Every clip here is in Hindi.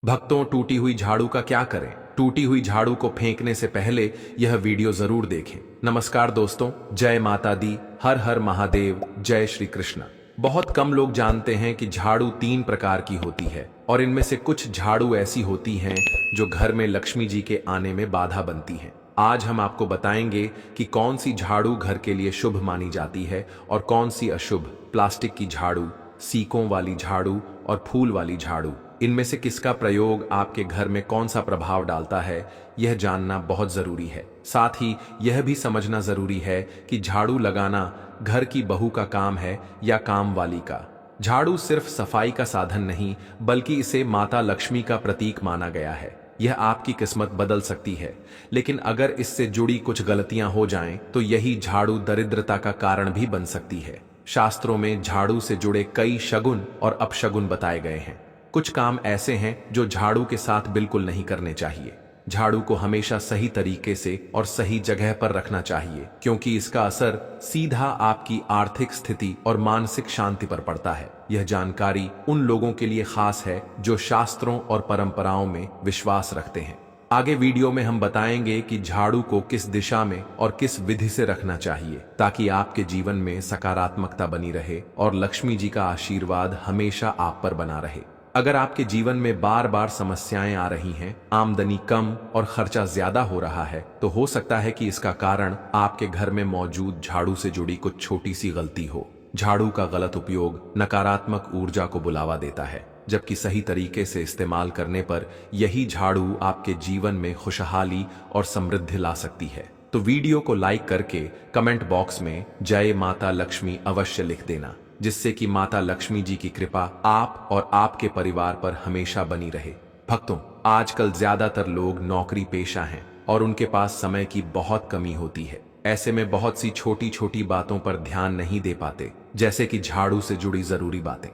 भक्तों, टूटी हुई झाड़ू का क्या करें? टूटी हुई झाड़ू को फेंकने से पहले यह वीडियो जरूर देखें। नमस्कार दोस्तों, जय माता दी, हर हर महादेव, जय श्री कृष्ण। बहुत कम लोग जानते हैं कि झाड़ू 3 प्रकार की होती है और इनमें से कुछ झाड़ू ऐसी होती हैं जो घर में लक्ष्मी जी के आने में बाधा बनती हैं। आज हम आपको बताएंगे कि कौन सी झाड़ू घर के लिए शुभ मानी जाती है और कौन सी अशुभ। प्लास्टिक की झाड़ू, सीकों वाली झाड़ू और फूल वाली झाड़ू, इनमें से किसका प्रयोग आपके घर में कौन सा प्रभाव डालता है, यह जानना बहुत जरूरी है। साथ ही यह भी समझना जरूरी है कि झाड़ू लगाना घर की बहू का काम है या काम वाली का। झाड़ू सिर्फ सफाई का साधन नहीं, बल्कि इसे माता लक्ष्मी का प्रतीक माना गया है। यह आपकी किस्मत बदल सकती है, लेकिन अगर इससे जुड़ी कुछ गलतियां हो जाएं, तो यही झाड़ू दरिद्रता का कारण भी बन सकती है। शास्त्रों में झाड़ू से जुड़े कई शगुन और अपशगुन बताए गए हैं। कुछ काम ऐसे हैं जो झाड़ू के साथ बिल्कुल नहीं करने चाहिए। झाड़ू को हमेशा सही तरीके से और सही जगह पर रखना चाहिए, क्योंकि इसका असर सीधा आपकी आर्थिक स्थिति और मानसिक शांति पर पड़ता है। यह जानकारी उन लोगों के लिए खास है जो शास्त्रों और परंपराओं में विश्वास रखते हैं। आगे वीडियो में हम बताएंगे कि झाड़ू को किस दिशा में और किस विधि से रखना चाहिए, ताकि आपके जीवन में सकारात्मकता बनी रहे और लक्ष्मी जी का आशीर्वाद हमेशा आप पर बना रहे। अगर आपके जीवन में बार बार समस्याएं आ रही हैं, आमदनी कम और खर्चा ज्यादा हो रहा है, तो हो सकता है कि इसका कारण आपके घर में मौजूद झाड़ू से जुड़ी कुछ छोटी सी गलती हो। झाड़ू का गलत उपयोग नकारात्मक ऊर्जा को बुलावा देता है, जबकि सही तरीके से इस्तेमाल करने पर यही झाड़ू आपके जीवन में खुशहाली और समृद्धि ला सकती है। तो वीडियो को लाइक करके कमेंट बॉक्स में जय माता लक्ष्मी अवश्य लिख देना, जिससे कि माता लक्ष्मी जी की कृपा आप और आपके परिवार पर हमेशा बनी रहे। भक्तों, आजकल ज्यादातर लोग नौकरी पेशा हैं और उनके पास समय की बहुत कमी होती है। ऐसे में बहुत सी छोटी छोटी बातों पर ध्यान नहीं दे पाते, जैसे कि झाड़ू से जुड़ी जरूरी बातें।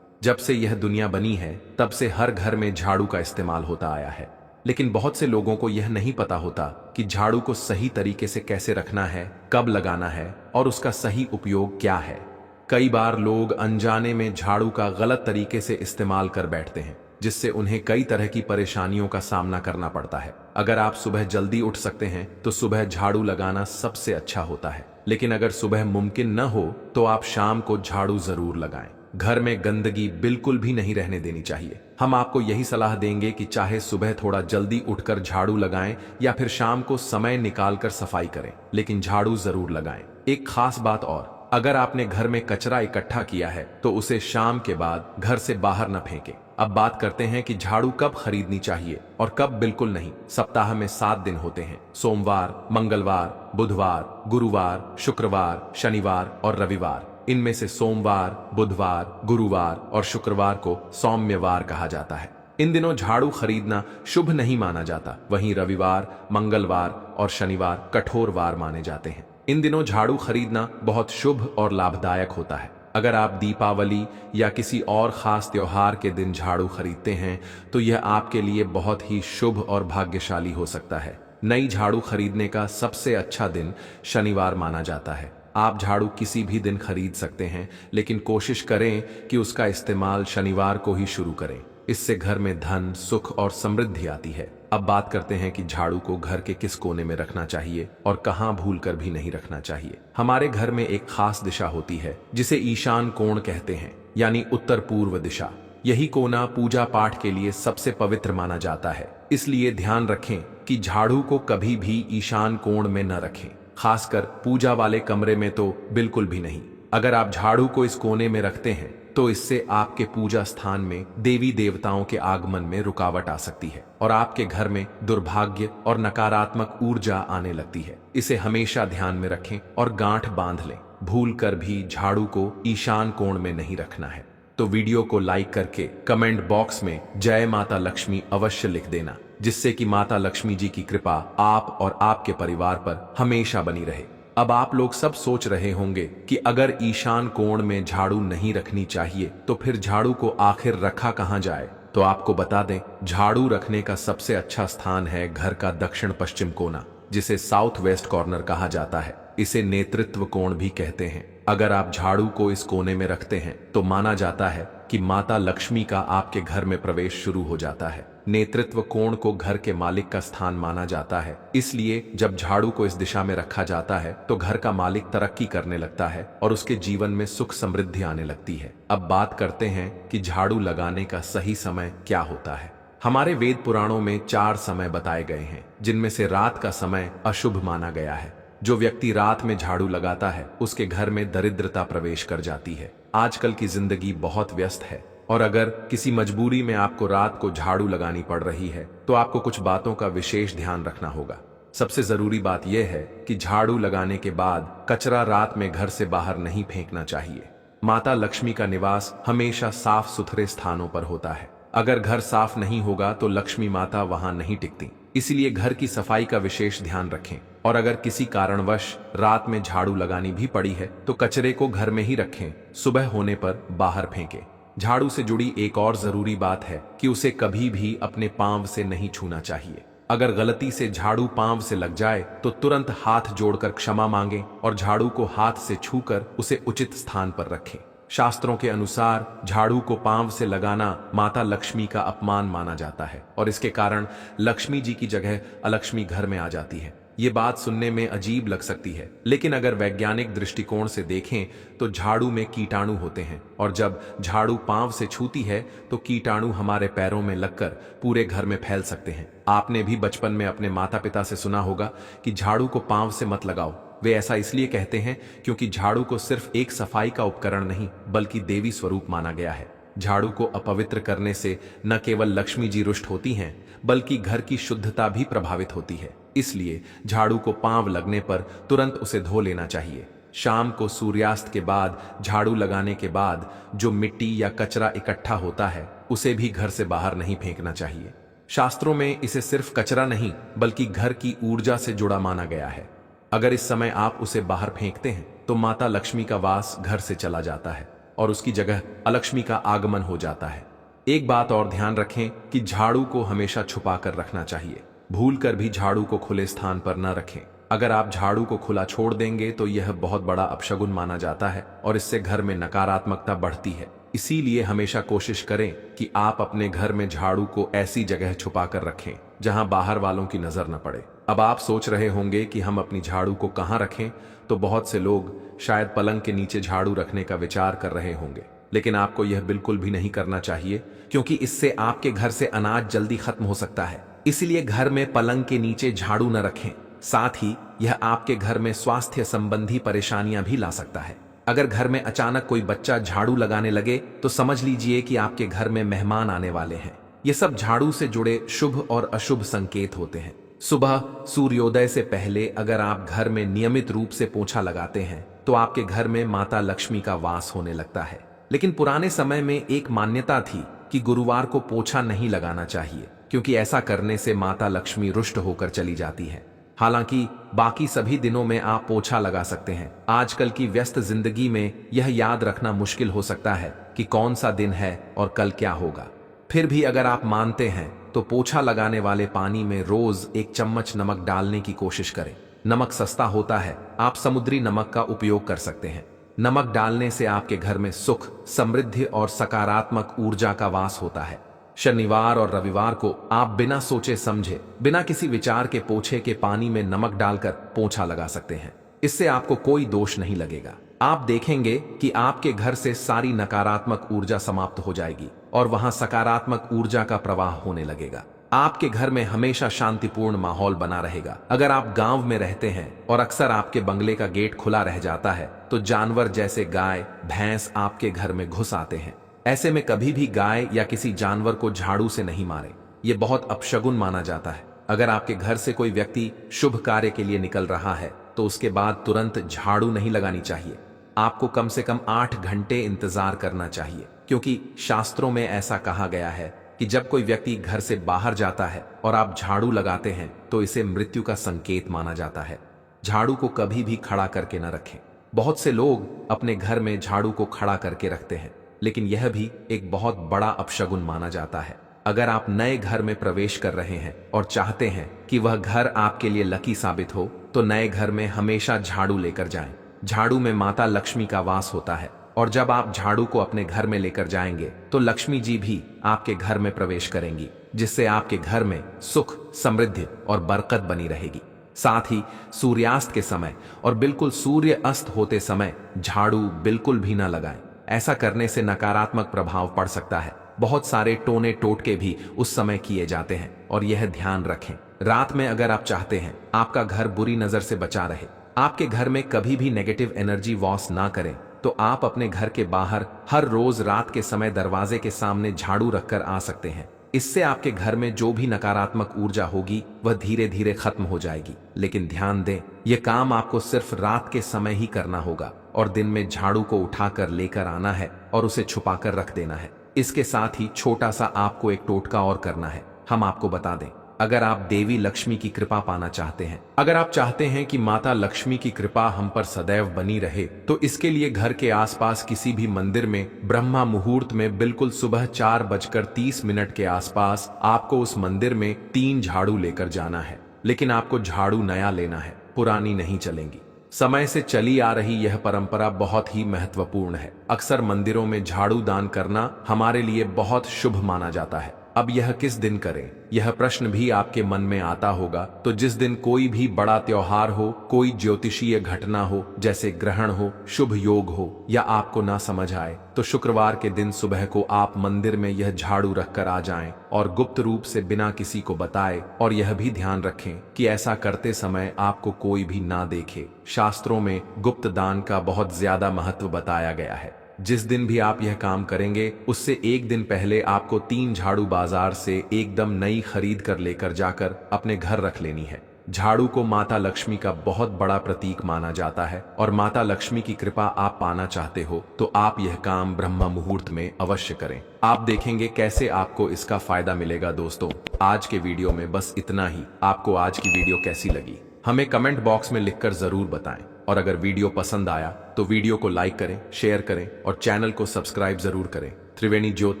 जब से यह दुनिया बनी है, तब से हर घर में झाड़ू का इस्तेमाल होता आया है, लेकिन बहुत से लोगों को यह नहीं पता होता कि झाड़ू को सही तरीके से कैसे रखना है, कब लगाना है और उसका सही उपयोग क्या है। कई बार लोग अनजाने में झाड़ू का गलत तरीके से इस्तेमाल कर बैठते हैं, जिससे उन्हें कई तरह की परेशानियों का सामना करना पड़ता है। अगर आप सुबह जल्दी उठ सकते हैं तो सुबह झाड़ू लगाना सबसे अच्छा होता है, लेकिन अगर सुबह मुमकिन न हो तो आप शाम को झाड़ू जरूर लगाएं। घर में गंदगी बिल्कुल भी नहीं रहने देनी चाहिए। हम आपको यही सलाह देंगे कि चाहे सुबह थोड़ा जल्दी उठकर झाड़ू लगाएं या फिर शाम को समय निकालकर सफाई करें, लेकिन झाड़ू जरूर लगाएं। एक खास बात और, अगर आपने घर में कचरा इकट्ठा किया है तो उसे शाम के बाद घर से बाहर न फेंकें। अब बात करते हैं कि झाड़ू कब खरीदनी चाहिए और कब बिल्कुल नहीं। सप्ताह में 7 दिन होते हैं: सोमवार, मंगलवार, बुधवार, गुरुवार, शुक्रवार, शनिवार और रविवार। इनमें से सोमवार, बुधवार, गुरुवार और शुक्रवार को सौम्यवार कहा जाता है। इन दिनों झाड़ू खरीदना शुभ नहीं माना जाता। वहीं रविवार, मंगलवार और शनिवार कठोर वार माने जाते हैं। इन दिनों झाड़ू खरीदना बहुत शुभ और लाभदायक होता है। अगर आप दीपावली या किसी और खास त्योहार के दिन झाड़ू खरीदते हैं तो यह आपके लिए बहुत ही शुभ और भाग्यशाली हो सकता है। नई झाड़ू खरीदने का सबसे अच्छा दिन शनिवार माना जाता है। आप झाड़ू किसी भी दिन खरीद सकते हैं, लेकिन कोशिश करें कि उसका इस्तेमाल शनिवार को ही शुरू करें। इससे घर में धन, सुख और समृद्धि आती है। अब बात करते हैं कि झाड़ू को घर के किस कोने में रखना चाहिए और कहां भूलकर भी नहीं रखना चाहिए। हमारे घर में एक खास दिशा होती है जिसे ईशान कोण कहते हैं, यानी उत्तर पूर्व दिशा। यही कोना पूजा पाठ के लिए सबसे पवित्र माना जाता है, इसलिए ध्यान रखें कि झाड़ू को कभी भी ईशान कोण में न रखें, खासकर पूजा वाले कमरे में तो बिल्कुल भी नहीं। अगर आप झाड़ू को इस कोने में रखते हैं तो इससे आपके पूजा स्थान में देवी देवताओं के आगमन में रुकावट आ सकती है और आपके घर में दुर्भाग्य और नकारात्मक ऊर्जा आने लगती है। इसे हमेशा ध्यान में रखें और गांठ बांध लें। भूलकर भी झाड़ू को ईशान कोण में नहीं रखना है। तो वीडियो को लाइक करके कमेंट बॉक्स में जय माता लक्ष्मी अवश्य लिख देना, जिससे कि माता लक्ष्मी जी की कृपा आप और आपके परिवार पर हमेशा बनी रहे। अब आप लोग सब सोच रहे होंगे कि अगर ईशान कोण में झाड़ू नहीं रखनी चाहिए तो फिर झाड़ू को आखिर रखा कहां जाए। तो आपको बता दें, झाड़ू रखने का सबसे अच्छा स्थान है घर का दक्षिण पश्चिम कोना, जिसे साउथ वेस्ट कॉर्नर कहा जाता है। इसे नेतृत्व कोण भी कहते हैं। अगर आप झाड़ू को इस कोने में रखते हैं तो माना जाता है कि माता लक्ष्मी का आपके घर में प्रवेश शुरू हो जाता है। नेतृत्व कोण को घर के मालिक का स्थान माना जाता है, इसलिए जब झाड़ू को इस दिशा में रखा जाता है तो घर का मालिक तरक्की करने लगता है और उसके जीवन में सुख समृद्धि आने लगती है। अब बात करते हैं कि झाड़ू लगाने का सही समय क्या होता है। हमारे वेद पुराणों में 4 समय बताए गए हैं, जिनमें से रात का समय अशुभ माना गया है। जो व्यक्ति रात में झाड़ू लगाता है उसके घर में दरिद्रता प्रवेश कर जाती है। आजकल की जिंदगी बहुत व्यस्त है और अगर किसी मजबूरी में आपको रात को झाड़ू लगानी पड़ रही है तो आपको कुछ बातों का विशेष ध्यान रखना होगा। सबसे जरूरी बात यह है कि झाड़ू लगाने के बाद कचरा रात में घर से बाहर नहीं फेंकना चाहिए। माता लक्ष्मी का निवास हमेशा साफ सुथरे स्थानों पर होता है। अगर घर साफ नहीं होगा तो लक्ष्मी माता वहां नहीं टिकती, इसलिए घर की सफाई का विशेष ध्यान रखें। और अगर किसी कारणवश रात में झाड़ू लगानी भी पड़ी है तो कचरे को घर में ही रखें, सुबह होने पर बाहर फेंकें। झाड़ू से जुड़ी एक और जरूरी बात है कि उसे कभी भी अपने पांव से नहीं छूना चाहिए। अगर गलती से झाड़ू पांव से लग जाए तो तुरंत हाथ जोड़कर क्षमा मांगें और झाड़ू को हाथ से छूकर उसे उचित स्थान पर रखें। शास्त्रों के अनुसार झाड़ू को पांव से लगाना माता लक्ष्मी का अपमान माना जाता है और इसके कारण लक्ष्मी जी की जगह अलक्ष्मी घर में आ जाती है। ये बात सुनने में अजीब लग सकती है, लेकिन अगर वैज्ञानिक दृष्टिकोण से देखें तो झाड़ू में कीटाणु होते हैं और जब झाड़ू पांव से छूती है तो कीटाणु हमारे पैरों में लगकर पूरे घर में फैल सकते हैं। आपने भी बचपन में अपने माता पिता से सुना होगा कि झाड़ू को पांव से मत लगाओ। वे ऐसा इसलिए कहते हैं क्योंकि झाड़ू को सिर्फ एक सफाई का उपकरण नहीं बल्कि देवी स्वरूप माना गया है। झाड़ू को अपवित्र करने से न केवल लक्ष्मी जी रुष्ट होती हैं बल्कि घर की शुद्धता भी प्रभावित होती है। इसलिए झाड़ू को पांव लगने पर तुरंत उसे धो लेना चाहिए। शाम को सूर्यास्त के बाद झाड़ू लगाने के बाद जो मिट्टी या कचरा इकट्ठा होता है उसे भी घर से बाहर नहीं फेंकना चाहिए। शास्त्रों में इसे सिर्फ कचरा नहीं बल्कि घर की ऊर्जा से जुड़ा माना गया है। अगर इस समय आप उसे बाहर फेंकते हैं तो माता लक्ष्मी का वास घर से चला जाता है और उसकी जगह अलक्ष्मी का आगमन हो जाता है। एक बात और ध्यान रखें कि झाड़ू को हमेशा छुपा कर रखना चाहिए। भूलकर भी झाड़ू को खुले स्थान पर न रखें। अगर आप झाड़ू को खुला छोड़ देंगे तो यह बहुत बड़ा अपशगुन माना जाता है और इससे घर में नकारात्मकता बढ़ती है। इसीलिए हमेशा कोशिश करें कि आप अपने घर में झाड़ू को ऐसी जगह छुपा कर रखें जहां बाहर वालों की नजर न पड़े। अब आप सोच रहे होंगे कि हम अपनी झाड़ू को कहां रखें, तो बहुत से लोग शायद पलंग के नीचे झाड़ू रखने का विचार कर रहे होंगे, लेकिन आपको यह बिल्कुल भी नहीं करना चाहिए क्योंकि इससे आपके घर से अनाज जल्दी खत्म हो सकता है। इसलिए घर में पलंग के नीचे झाड़ू न रखें। साथ ही यह आपके घर में स्वास्थ्य संबंधी परेशानियां भी ला सकता है। अगर घर में अचानक कोई बच्चा झाड़ू लगाने लगे तो समझ लीजिए कि आपके घर में मेहमान आने वाले हैं। ये सब झाड़ू से जुड़े शुभ और अशुभ संकेत होते हैं। सुबह सूर्योदय से पहले अगर आप घर में नियमित रूप से पोछा लगाते हैं तो आपके घर में माता लक्ष्मी का वास होने लगता है। लेकिन पुराने समय में एक मान्यता थी कि गुरुवार को पोछा नहीं लगाना चाहिए क्योंकि ऐसा करने से माता लक्ष्मी रुष्ट होकर चली जाती है। हालांकि बाकी सभी दिनों में आप पोछा लगा सकते हैं। आजकल की व्यस्त जिंदगी में यह याद रखना मुश्किल हो सकता है कि कौन सा दिन है और कल क्या होगा। फिर भी अगर आप मानते हैं तो पोछा लगाने वाले पानी में रोज 1 चम्मच नमक डालने की कोशिश करें। नमक सस्ता होता है, आप समुद्री नमक का उपयोग कर सकते हैं। नमक डालने से आपके घर में सुख, समृद्धि और सकारात्मक ऊर्जा का वास होता है। शनिवार और रविवार को आप बिना सोचे समझे, बिना किसी विचार के पोछे के पानी में नमक डालकर पोछा लगा सकते हैं। इससे आपको कोई दोष नहीं लगेगा। आप देखेंगे कि आपके घर से सारी नकारात्मक ऊर्जा समाप्त हो जाएगी और वहां सकारात्मक ऊर्जा का प्रवाह होने लगेगा। आपके घर में हमेशा शांतिपूर्ण माहौल बना रहेगा। अगर आप गांव में रहते हैं और अक्सर आपके बंगले का गेट खुला रह जाता है तो जानवर जैसे गाय, भैंस आपके घर में घुस आते हैं। ऐसे में कभी भी गाय या किसी जानवर को झाड़ू से नहीं मारें, यह बहुत अपशगुन माना जाता है। अगर आपके घर से कोई व्यक्ति शुभ कार्य के लिए निकल रहा है तो उसके बाद तुरंत झाड़ू नहीं लगानी चाहिए। आपको कम से कम 8 घंटे इंतजार करना चाहिए क्योंकि शास्त्रों में ऐसा कहा गया है कि जब कोई व्यक्ति घर से बाहर जाता है और आप झाड़ू लगाते हैं तो इसे मृत्यु का संकेत माना जाता है। झाड़ू को कभी भी खड़ा करके न रखें। बहुत से लोग अपने घर में झाड़ू को खड़ा करके रखते हैं, लेकिन यह भी एक बहुत बड़ा अपशगुन माना जाता है। अगर आप नए घर में प्रवेश कर रहे हैं और चाहते हैं कि वह घर आपके लिए लकी साबित हो तो नए घर में हमेशा झाड़ू लेकर जाएं। झाड़ू में माता लक्ष्मी का वास होता है और जब आप झाड़ू को अपने घर में लेकर जाएंगे तो लक्ष्मी जी भी आपके घर में प्रवेश करेंगी। जिससे आपके घर में सुख, समृद्धि और बरकत बनी रहेगी। साथ ही सूर्यास्त के समय और बिल्कुल सूर्य अस्त होते समय झाड़ू बिल्कुल भी ना लगाएं। ऐसा करने से नकारात्मक प्रभाव पड़ सकता है। बहुत सारे टोने टोटके भी उस समय किए जाते हैं और यह ध्यान रखें। रात में अगर आप चाहते हैं आपका घर बुरी नजर से बचा रहे, आपके घर में कभी भी नेगेटिव एनर्जी वॉस ना करें, तो आप अपने घर के बाहर हर रोज रात के समय दरवाजे के सामने झाड़ू रखकर आ सकते हैं। इससे आपके घर में जो भी नकारात्मक ऊर्जा होगी वह धीरे धीरे खत्म हो जाएगी। लेकिन ध्यान दें, यह काम आपको सिर्फ रात के समय ही करना होगा और दिन में झाड़ू को उठाकर लेकर आना है और उसे छुपाकर रख देना है। इसके साथ ही छोटा सा आपको एक टोटका और करना है। हम आपको बता दें, अगर आप देवी लक्ष्मी की कृपा पाना चाहते हैं, अगर आप चाहते हैं कि माता लक्ष्मी की कृपा हम पर सदैव बनी रहे, तो इसके लिए घर के आसपास किसी भी मंदिर में ब्रह्मा मुहूर्त में बिल्कुल सुबह 4:30 के आसपास आपको उस मंदिर में 3 झाड़ू लेकर जाना है। लेकिन आपको झाड़ू नया लेना है, पुरानी नहीं चलेंगी। समय से चली आ रही यह परंपरा बहुत ही महत्वपूर्ण है। अक्सर मंदिरों में झाड़ू दान करना हमारे लिए बहुत शुभ माना जाता है। अब यह किस दिन करें, यह प्रश्न भी आपके मन में आता होगा। तो जिस दिन कोई भी बड़ा त्योहार हो, कोई ज्योतिषीय घटना हो, जैसे ग्रहण हो, शुभ योग हो, या आपको ना समझ आए, तो शुक्रवार के दिन सुबह को आप मंदिर में यह झाड़ू रखकर आ जाएं और गुप्त रूप से बिना किसी को बताए। और यह भी ध्यान रखें कि ऐसा करते समय आपको कोई भी ना देखे। शास्त्रों में गुप्त दान का बहुत ज्यादा महत्व बताया गया है। जिस दिन भी आप यह काम करेंगे उससे एक दिन पहले आपको 3 झाड़ू बाजार से एकदम नई खरीद कर लेकर जाकर अपने घर रख लेनी है। झाड़ू को माता लक्ष्मी का बहुत बड़ा प्रतीक माना जाता है और माता लक्ष्मी की कृपा आप पाना चाहते हो तो आप यह काम ब्रह्म मुहूर्त में अवश्य करें। आप देखेंगे कैसे आपको इसका फायदा मिलेगा। दोस्तों, आज के वीडियो में बस इतना ही। आपको आज की वीडियो कैसी लगी हमें कमेंट बॉक्स में लिखकर जरूर बताएं। और अगर वीडियो पसंद आया तो वीडियो को लाइक करें, शेयर करें और चैनल को सब्सक्राइब जरूर करें। त्रिवेणी ज्योत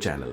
चैनल।